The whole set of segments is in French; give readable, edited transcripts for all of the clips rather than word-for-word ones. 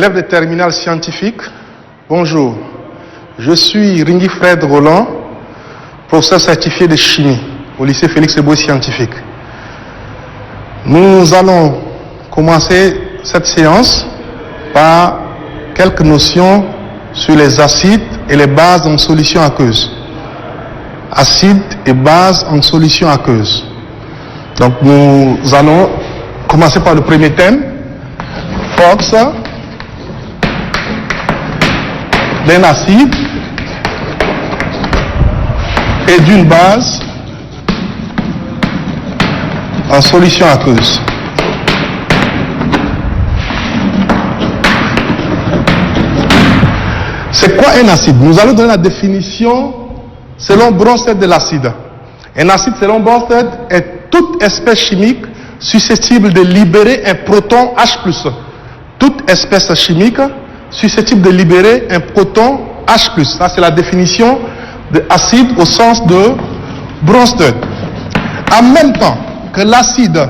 élèves de terminale scientifique, bonjour. Je suis Ringi Fred Roland, professeur certifié de chimie au lycée Félix Eboé scientifique. Nous allons commencer cette séance par quelques notions sur les acides et les bases en solution aqueuse. Acides et bases en solution aqueuse. Donc nous allons commencer par le premier thème, force d'un acide et d'une base en solution aqueuse. C'est quoi un acide? Nous allons donner la définition selon Bronsted de l'acide. Un acide selon Bronsted est toute espèce chimique susceptible de libérer un proton H+. Toute espèce chimique susceptible de libérer un proton H+. Ça, c'est la définition de acide au sens de Bronsted. En même temps que l'acide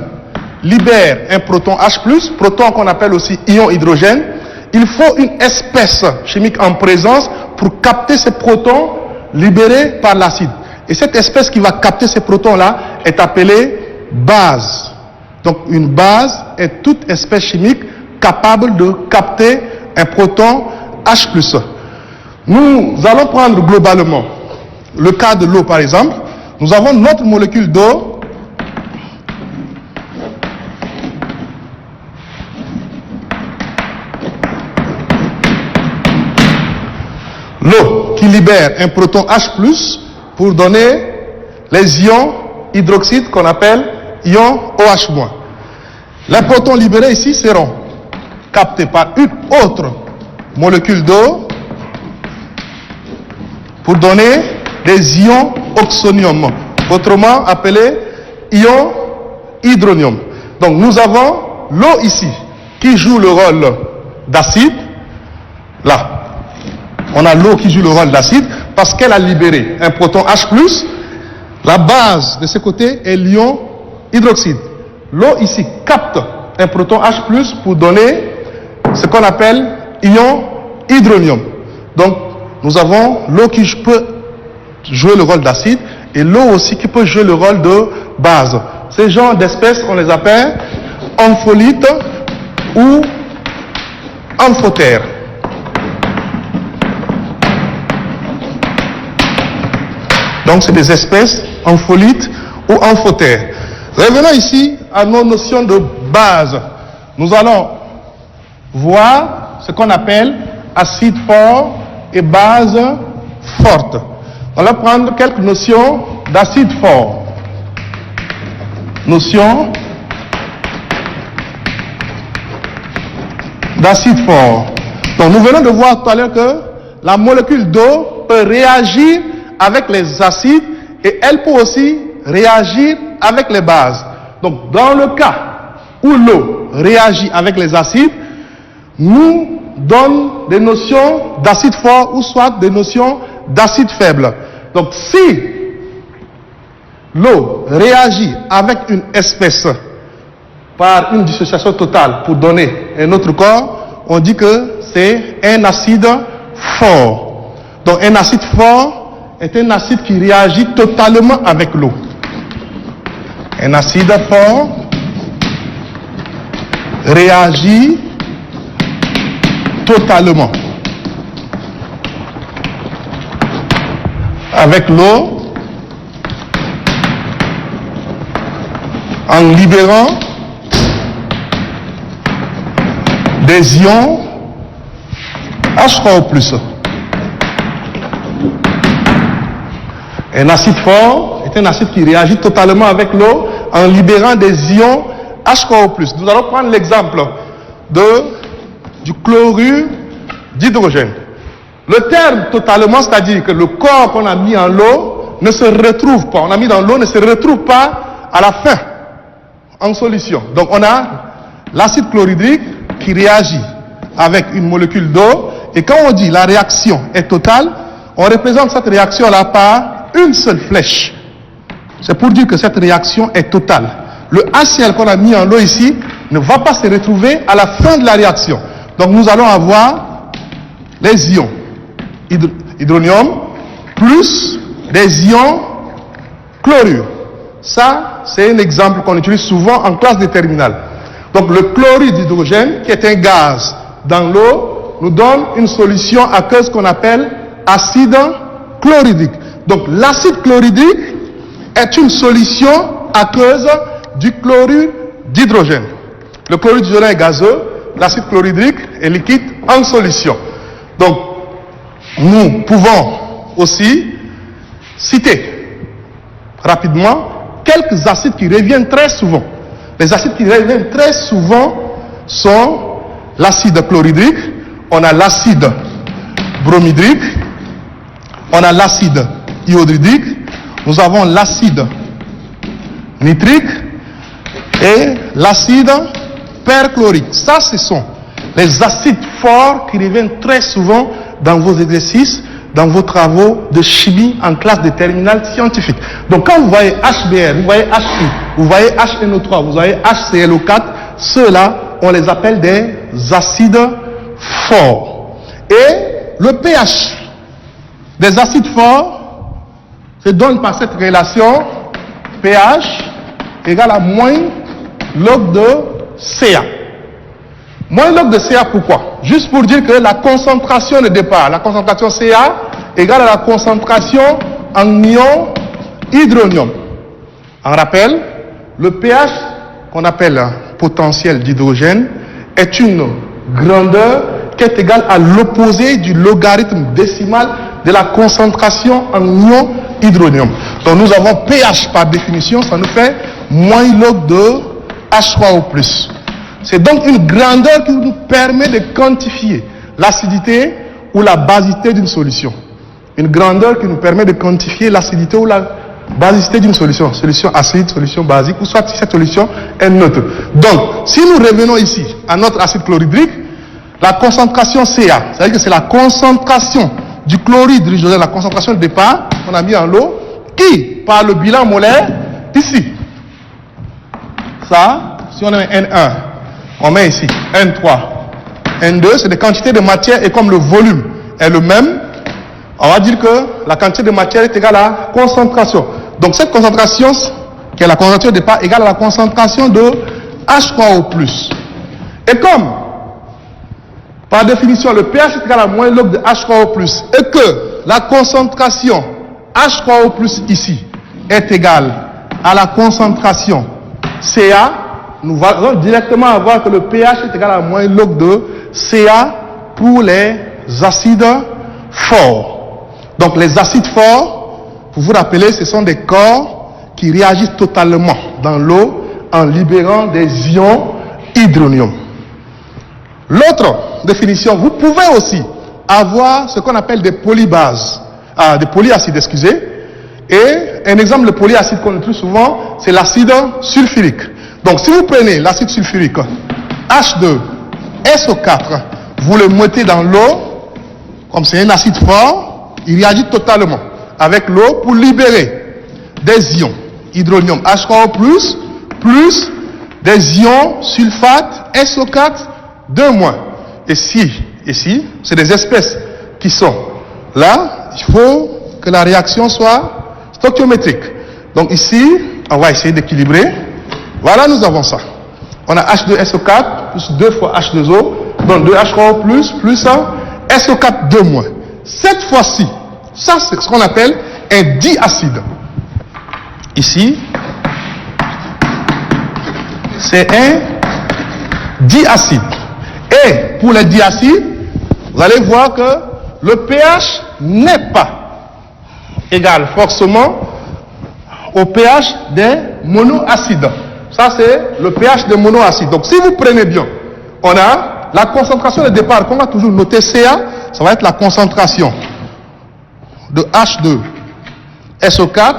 libère un proton H+, proton qu'on appelle aussi ion hydrogène, il faut une espèce chimique en présence pour capter ces protons libérés par l'acide. Et cette espèce qui va capter ces protons-là est appelée base. Donc une base est toute espèce chimique capable de capter un proton H+. Nous allons prendre globalement le cas de l'eau par exemple. Nous avons notre molécule d'eau qui libère un proton H+, pour donner les ions hydroxyde qu'on appelle ions OH-. Les protons libérés ici seront captés par une autre molécule d'eau pour donner des ions oxonium, autrement appelés ions hydronium. Donc nous avons l'eau ici qui joue le rôle d'acide, là. On a l'eau qui joue le rôle d'acide parce qu'elle a libéré un proton H+. La base de ce côté est l'ion hydroxyde. L'eau ici capte un proton H+ pour donner ce qu'on appelle ion hydronium. Donc nous avons l'eau qui peut jouer le rôle d'acide et l'eau aussi qui peut jouer le rôle de base. Ces genres d'espèces, on les appelle ampholites ou amphotères. Donc c'est des espèces ampholites ou amphotères. Revenons ici à nos notions de base. Nous allons voir ce qu'on appelle acide fort et base forte. On va prendre quelques notions d'acide fort. Notion d'acide fort. Donc nous venons de voir tout à l'heure que la molécule d'eau peut réagir avec les acides et elle peut aussi réagir avec les bases. Donc dans le cas où l'eau réagit avec les acides, nous donne des notions d'acide fort ou soit des notions d'acide faible. Donc si l'eau réagit avec une espèce par une dissociation totale pour donner un autre corps, on dit que c'est un acide fort. Donc un acide fort est un acide qui réagit totalement avec l'eau. Un acide fort réagit totalement avec l'eau en libérant des ions H3O+. Un acide fort est un acide qui réagit totalement avec l'eau en libérant des ions H3O+. Nous allons prendre l'exemple du chlorure d'hydrogène. Le terme totalement, c'est-à-dire que le corps qu'on a mis en l'eau ne se retrouve pas. On a mis dans l'eau ne se retrouve pas à la fin en solution. Donc on a l'acide chlorhydrique qui réagit avec une molécule d'eau. Et quand on dit la réaction est totale, on représente cette réaction-là par une seule flèche. C'est pour dire que cette réaction est totale. Le HCl qu'on a mis en l'eau ici ne va pas se retrouver à la fin de la réaction. Donc nous allons avoir les ions hydronium plus des ions chlorure. Ça, c'est un exemple qu'on utilise souvent en classe de terminale. Donc le chlorure d'hydrogène, qui est un gaz dans l'eau, nous donne une solution aqueuse qu'on appelle acide chlorhydrique. Donc l'acide chlorhydrique est une solution aqueuse du chlorure d'hydrogène. Le chlorure d'hydrogène est gazeux, l'acide chlorhydrique est liquide en solution. Donc nous pouvons aussi citer rapidement quelques acides qui reviennent très souvent. Les acides qui reviennent très souvent sont l'acide chlorhydrique, on a l'acide bromhydrique, on a l'acide iodhydrique, nous avons l'acide nitrique et l'acide perchlorique. Ça, ce sont les acides forts qui reviennent très souvent dans vos exercices, dans vos travaux de chimie en classe de terminale scientifique. Donc quand vous voyez HBr, vous voyez HI, vous voyez HNO3, vous voyez HClO4, ceux-là, on les appelle des acides forts. Et le pH des acides forts se donne par cette relation pH égale à moins log de Ca. Moins log de Ca, pourquoi? Juste pour dire que la concentration de départ, la concentration Ca égale à la concentration en ion hydronium. On rappelle, le pH qu'on appelle potentiel d'hydrogène est une grandeur qui est égale à l'opposé du logarithme décimal de la concentration en ion hydronium. Donc nous avons pH par définition, ça nous fait moins log de H3O+. C'est donc une grandeur qui nous permet de quantifier l'acidité ou la basicité d'une solution. Une grandeur qui nous permet de quantifier l'acidité ou la basicité d'une solution. Solution acide, solution basique, ou soit si cette solution est neutre. Donc, si nous revenons ici à notre acide chlorhydrique, la concentration Ca, c'est-à-dire que c'est la concentration du chlorure d'hydrogène, la concentration de départ qu'on a mis en l'eau, qui, par le bilan molaire, ici, ça, si on met N1, on met ici N3, N2, c'est des quantités de matière et comme le volume est le même, on va dire que la quantité de matière est égale à la concentration. Donc cette concentration, qui est la concentration de départ, égale à la concentration de H3O+. Et comme, par définition, le pH est égal à moins log de H3O+, et que la concentration H3O+, ici, est égale à la concentration Ca, nous allons directement avoir que le pH est égal à moins log de Ca pour les acides forts. Donc les acides forts, pour vous rappeler, ce sont des corps qui réagissent totalement dans l'eau en libérant des ions hydronium. L'autre définition, vous pouvez aussi avoir ce qu'on appelle des polybases, des polyacides, excusez. Et un exemple de polyacide qu'on utilise souvent, c'est l'acide sulfurique. Donc si vous prenez l'acide sulfurique H2SO4, vous le mettez dans l'eau, comme c'est un acide fort, il réagit totalement avec l'eau pour libérer des ions hydronium H3O+, plus des ions sulfate SO4 2-. Et ici, c'est des espèces qui sont là, il faut que la réaction soit stoichiométrique. Donc ici, on va essayer d'équilibrer. Voilà, nous avons ça. On a H2SO4 plus 2 fois H2O, donc 2H3O+, plus SO4 2-. Cette fois-ci, ça c'est ce qu'on appelle un diacide. Ici, c'est un diacide. Et pour les diacides, vous allez voir que le pH n'est pas égal forcément au pH des monoacides. Ça, c'est le pH des monoacides. Donc, si vous prenez bien, on a la concentration de départ, qu'on va toujours noter Ca, ça va être la concentration de H2SO4.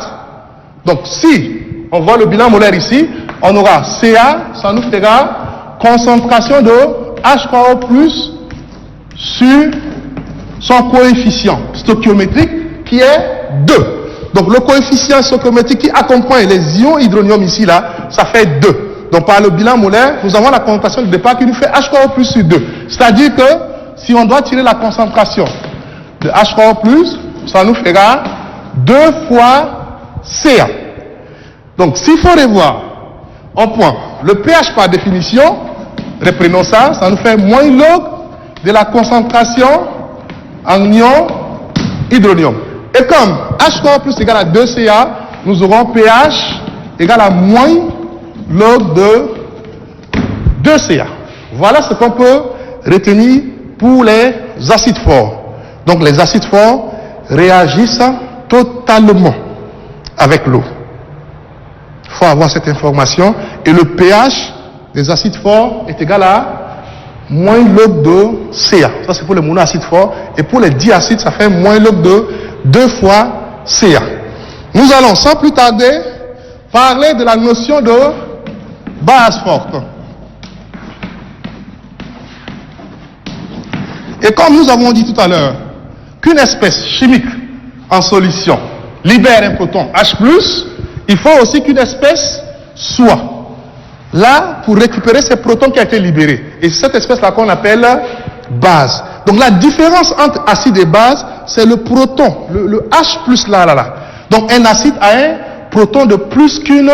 Donc, si on voit le bilan molaire ici, on aura Ca, ça nous fera concentration de H3O+, sur son coefficient stoichiométrique qui est 2. Donc le coefficient stoichiométrique qui accompagne les ions hydronium ici là, ça fait 2. Donc par le bilan molaire, nous avons la concentration de départ qui nous fait H3O+ sur 2. C'est-à-dire que si on doit tirer la concentration de H3O+, ça nous fera 2 fois Ca. Donc s'il faut revoir en point le pH par définition, reprenons ça, ça nous fait moins log de la concentration en ion hydronium. Et comme H3O+ égale à 2Ca, nous aurons pH égale à moins log de 2Ca. Voilà ce qu'on peut retenir pour les acides forts. Donc les acides forts réagissent totalement avec l'eau. Il faut avoir cette information. Et le pH des acides forts est égal à moins log de Ca. Ça c'est pour les monoacides forts. Et pour les diacides, ça fait moins log de 2 fois Ca. Nous allons sans plus tarder parler de la notion de base forte. Et comme nous avons dit tout à l'heure qu'une espèce chimique en solution libère un proton H+, il faut aussi qu'une espèce soit là pour récupérer ces protons qui ont été libérés. Et c'est cette espèce-là qu'on appelle base. Donc la différence entre acide et base, c'est le proton, le H+ là. Donc un acide a un proton de plus qu'une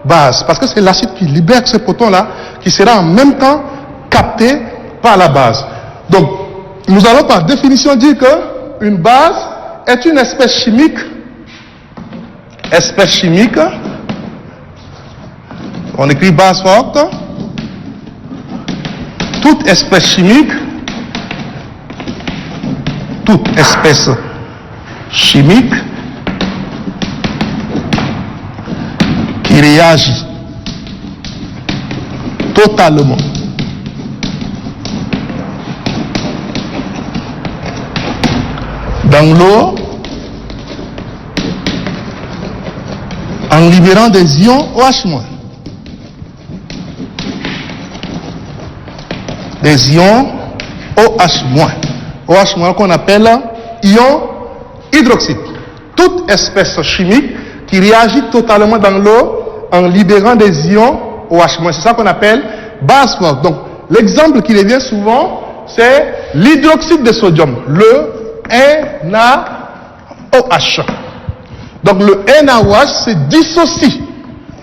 base, parce que c'est l'acide qui libère ce proton-là, qui sera en même temps capté par la base. Donc nous allons par définition dire qu'une base est une espèce chimique, on écrit base forte, toute espèce chimique qui réagit totalement dans l'eau en libérant des ions OH-. Des ions OH-. OH- qu'on appelle ion hydroxyde. Toute espèce chimique qui réagit totalement dans l'eau en libérant des ions OH-. C'est ça qu'on appelle base forte. Donc l'exemple qui revient souvent, c'est l'hydroxyde de sodium, le NaOH. Donc le NaOH se dissocie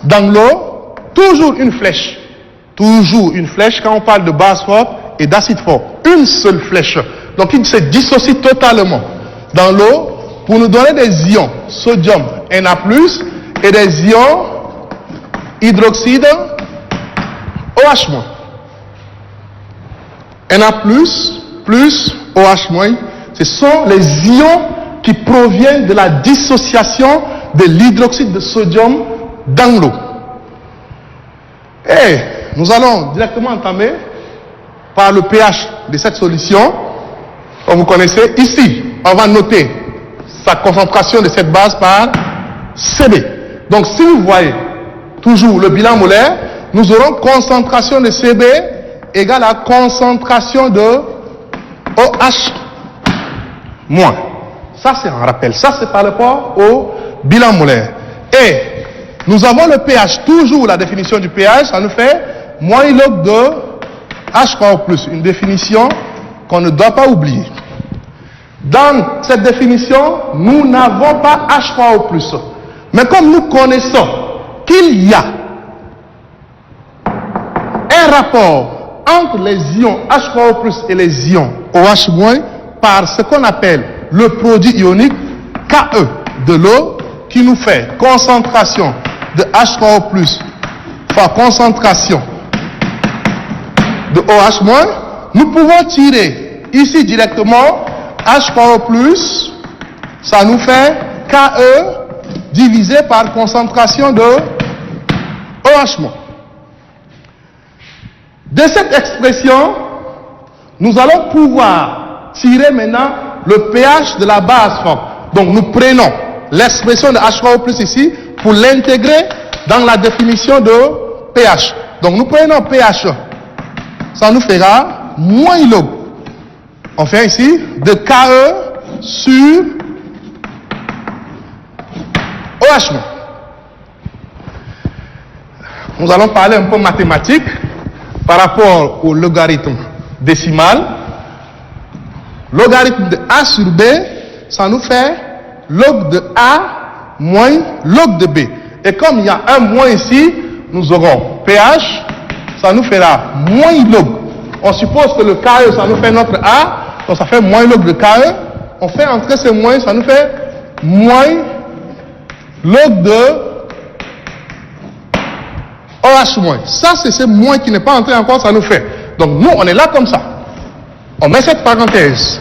dans l'eau, toujours une flèche quand on parle de base forte et d'acide fort, une seule flèche. Donc il se dissocie totalement dans l'eau pour nous donner des ions sodium Na+, et des ions hydroxyde OH-. Na+, plus OH-, ce sont les ions qui proviennent de la dissociation de l'hydroxyde de sodium dans l'eau. Et nous allons directement entamer par le pH de cette solution. Comme vous connaissez, ici, on va noter sa concentration de cette base par Cb. Donc si vous voyez toujours le bilan molaire, nous aurons concentration de Cb égale à concentration de OH-. Ça c'est un rappel, ça c'est par rapport au bilan molaire. Et nous avons le pH, toujours la définition du pH, ça nous fait moins log de H3O+, une définition qu'on ne doit pas oublier. Dans cette définition, nous n'avons pas H3O+. Mais comme nous connaissons qu'il y a un rapport entre les ions H3O+ et les ions OH- par ce qu'on appelle le produit ionique Ke de l'eau, qui nous fait concentration de H3O+ fois concentration de OH-, nous pouvons tirer ici directement H3O+, ça nous fait Ke divisé par concentration de OH-. De cette expression, nous allons pouvoir tirer maintenant le pH de la base forte. Donc nous prenons l'expression de H3O+ ici pour l'intégrer dans la définition de pH. Donc nous prenons pH, ça nous fera moins log. On fait ici de Ke sur OH-. Nous allons parler un peu mathématique par rapport au logarithme décimale. Logarithme de A sur B, ça nous fait log de A moins log de B. Et comme il y a un moins ici, nous aurons pH, ça nous fera moins log. On suppose que le KE, ça nous fait notre A, donc ça fait moins log de KE. On fait entrer ces moins, ça nous fait moins log de OH-. Ça, c'est ce moins qui n'est pas entré encore, ça nous fait. Donc nous, on est là comme ça. On met cette parenthèse.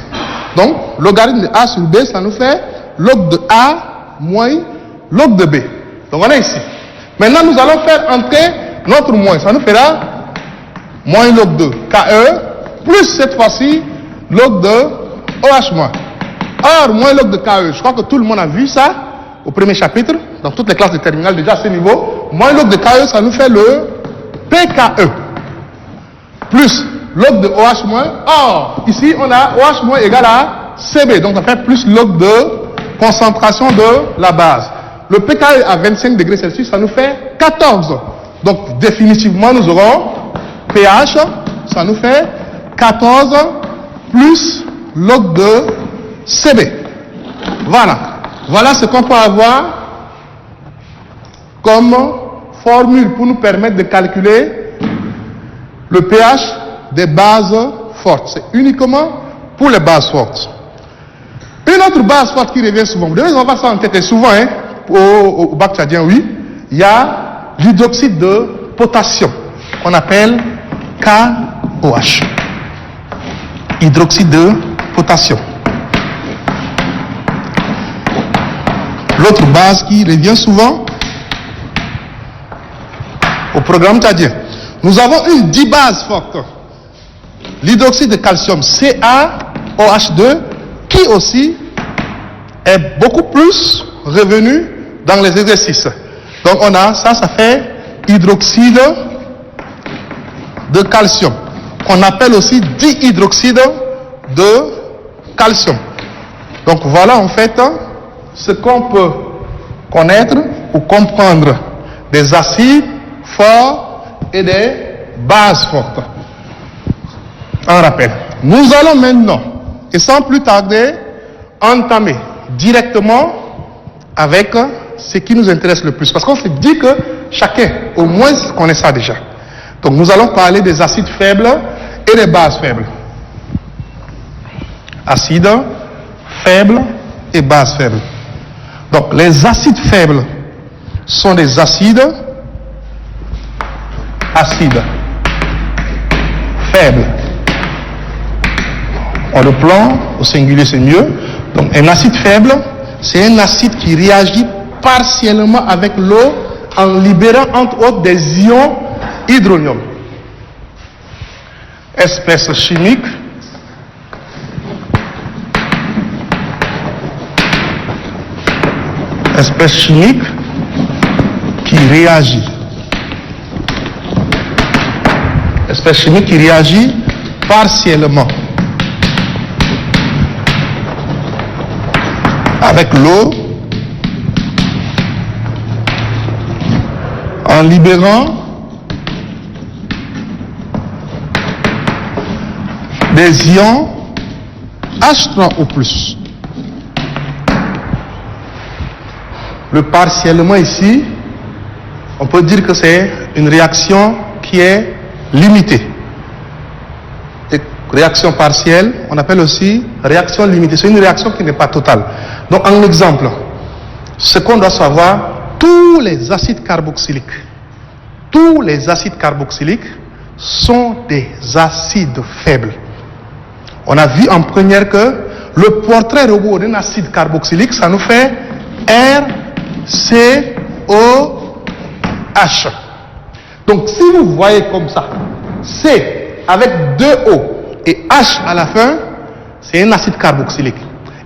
Donc, logarithme de A sur B, ça nous fait log de A moins log de B. Donc on est ici. Maintenant, nous allons faire entrer notre moins. Ça nous fera moins log de KE, plus cette fois-ci, log de OH-. Or, moins log de KE, je crois que tout le monde a vu ça au premier chapitre, dans toutes les classes de terminale, déjà à ce niveau. Moins log de KE, ça nous fait le PKE. Plus log de OH-. Or, ici, on a OH- égale à CB. Donc, ça fait plus log de concentration de la base. Le pKe à 25 degrés Celsius, ça nous fait 14. Donc, définitivement, nous aurons pH, ça nous fait 14 plus log de CB. Voilà. Voilà ce qu'on peut avoir comme formule pour nous permettre de calculer le pH des bases fortes. C'est uniquement pour les bases fortes. Une autre base forte qui revient souvent, vous devez avoir ça en tête, et souvent, au bac tchadien, oui, il y a l'hydroxyde de potassium, qu'on appelle KOH. Hydroxyde de potassium. L'autre base qui revient souvent au programme tchadien. Nous avons une dibase forte. L'hydroxyde de calcium CaOH2 qui aussi est beaucoup plus revenu dans les exercices. Donc on a ça, ça fait hydroxyde de calcium, qu'on appelle aussi dihydroxyde de calcium. Donc voilà en fait ce qu'on peut connaître ou comprendre des acides forts et des bases fortes. Un rappel. Nous allons maintenant, et sans plus tarder, entamer directement avec ce qui nous intéresse le plus. Parce qu'on se dit que chacun, au moins, connaît ça déjà. Donc nous allons parler des acides faibles et des bases faibles. Acides faibles et bases faibles. Donc les acides faibles sont des acides faibles. On le prend au singulier, c'est mieux. Donc un acide faible, c'est un acide qui réagit partiellement avec l'eau en libérant entre autres des ions hydronium. Espèce chimique qui réagit. Espèce chimique qui réagit partiellement avec l'eau en libérant des ions H3 ou plus. Le partiellement ici, on peut dire que c'est une réaction qui est limitée. Et réaction partielle, on appelle aussi réaction limitée. C'est une réaction qui n'est pas totale. Donc, en exemple, ce qu'on doit savoir, tous les acides carboxyliques sont des acides faibles. On a vu en première que le portrait robot d'un acide carboxylique, ça nous fait RCOH. Donc, si vous voyez comme ça, C avec 2 O et H à la fin, c'est un acide carboxylique.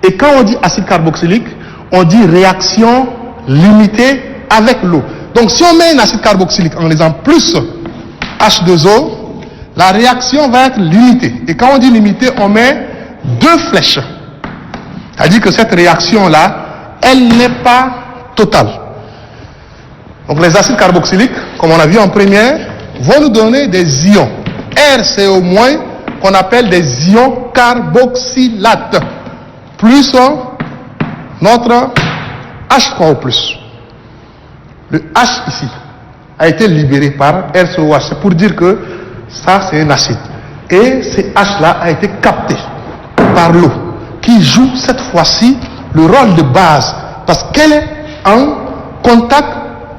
Et quand on dit acide carboxylique, on dit réaction limitée avec l'eau. Donc, si on met un acide carboxylique en disant plus H2O, la réaction va être limitée. Et quand on dit limitée, on met 2 flèches. C'est-à-dire que cette réaction-là, elle n'est pas totale. Donc les acides carboxyliques, comme on a vu en première, vont nous donner des ions RCO- qu'on appelle des ions carboxylates, plus notre H3O+. Le H ici a été libéré par R-COH. C'est pour dire que ça, c'est un acide. Et ce H-là a été capté par l'eau, qui joue cette fois-ci le rôle de base, parce qu'elle est en contact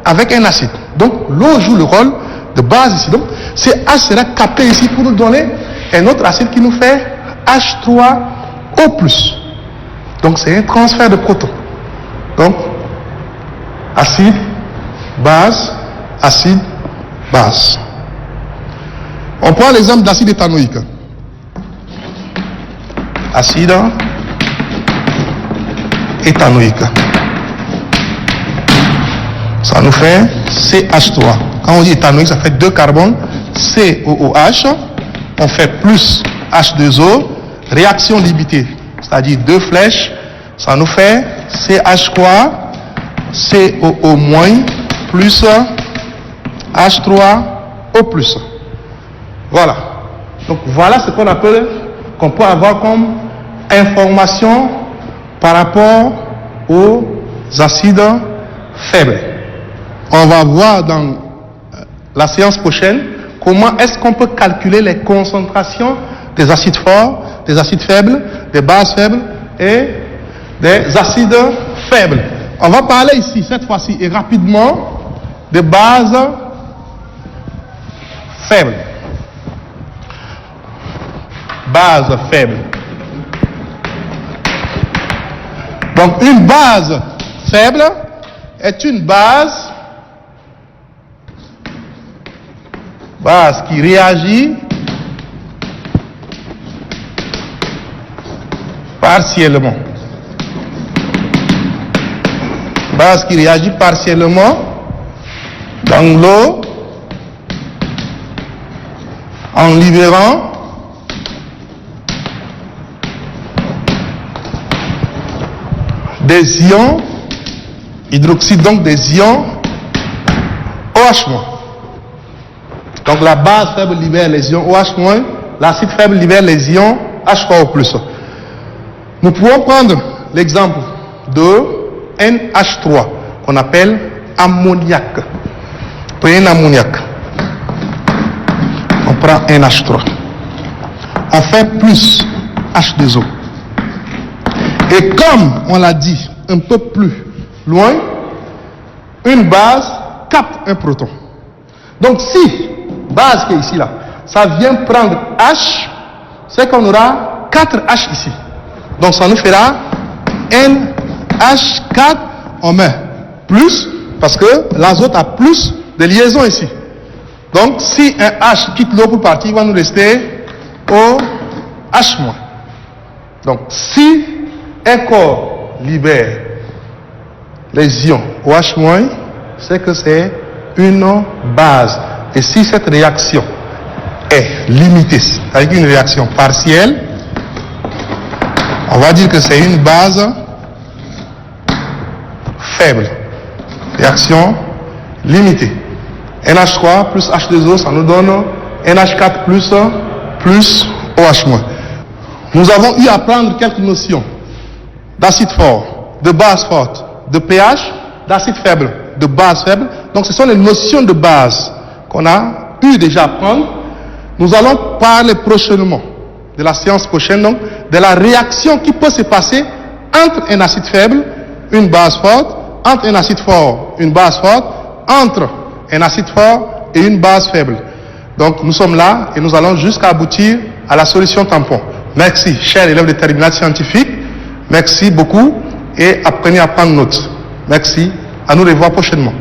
avec un acide. Donc, l'eau joue le rôle de base ici. Donc, ce H sera capté ici pour nous donner un autre acide qui nous fait H3O+. Donc, c'est un transfert de protons. Donc, acide, base, acide, base. On prend l'exemple d'acide éthanoïque. Acide éthanoïque. Ça nous fait CH3. Quand on dit éthanoïque, ça fait 2 carbones, COOH. On fait plus H2O, réaction limitée, c'est-à-dire 2 flèches. Ça nous fait CH3, COO- plus H3O+. Voilà. Donc voilà ce qu'on peut avoir comme information par rapport aux acides faibles. On va voir dans la séance prochaine comment est-ce qu'on peut calculer les concentrations des acides forts, des acides faibles, des bases faibles et des acides faibles. On va parler ici, cette fois-ci, et rapidement, des bases faibles. Base faible. Donc, une base faible est une base qui réagit partiellement. Base qui réagit partiellement dans l'eau en libérant des ions hydroxyde, donc des ions OH-. Donc la base faible libère les ions OH-, l'acide faible libère les ions H3O+. Nous pouvons prendre l'exemple de NH3 qu'on appelle ammoniac. Prenez un ammoniac. On prend NH3. On fait plus H2O. Et comme on l'a dit un peu plus loin, une base capte un proton. Donc si base qui est ici là, ça vient prendre H, c'est qu'on aura 4 H ici. Donc ça nous fera NH4, on met plus, parce que l'azote a plus de liaisons ici. Donc si un H quitte l'eau pour partir, il va nous rester OH-. Donc si un corps libère les ions OH-, c'est que c'est une base. Et si cette réaction est limitée, avec une réaction partielle, on va dire que c'est une base faible. Réaction limitée. NH3 plus H2O, ça nous donne NH4 plus OH-. Nous avons eu à apprendre quelques notions d'acide fort, de base forte, de pH, d'acide faible, de base faible. Donc ce sont les notions de base qu'on a eu déjà à prendre. Nous allons parler prochainement, de la séance prochaine, donc, de la réaction qui peut se passer entre un acide faible, une base forte, entre un acide fort, une base forte, entre un acide fort et une base faible. Donc nous sommes là et nous allons jusqu'à aboutir à la solution tampon. Merci, chers élèves de terminale scientifique. Merci beaucoup et apprenez à prendre note. Merci. À nous revoir prochainement.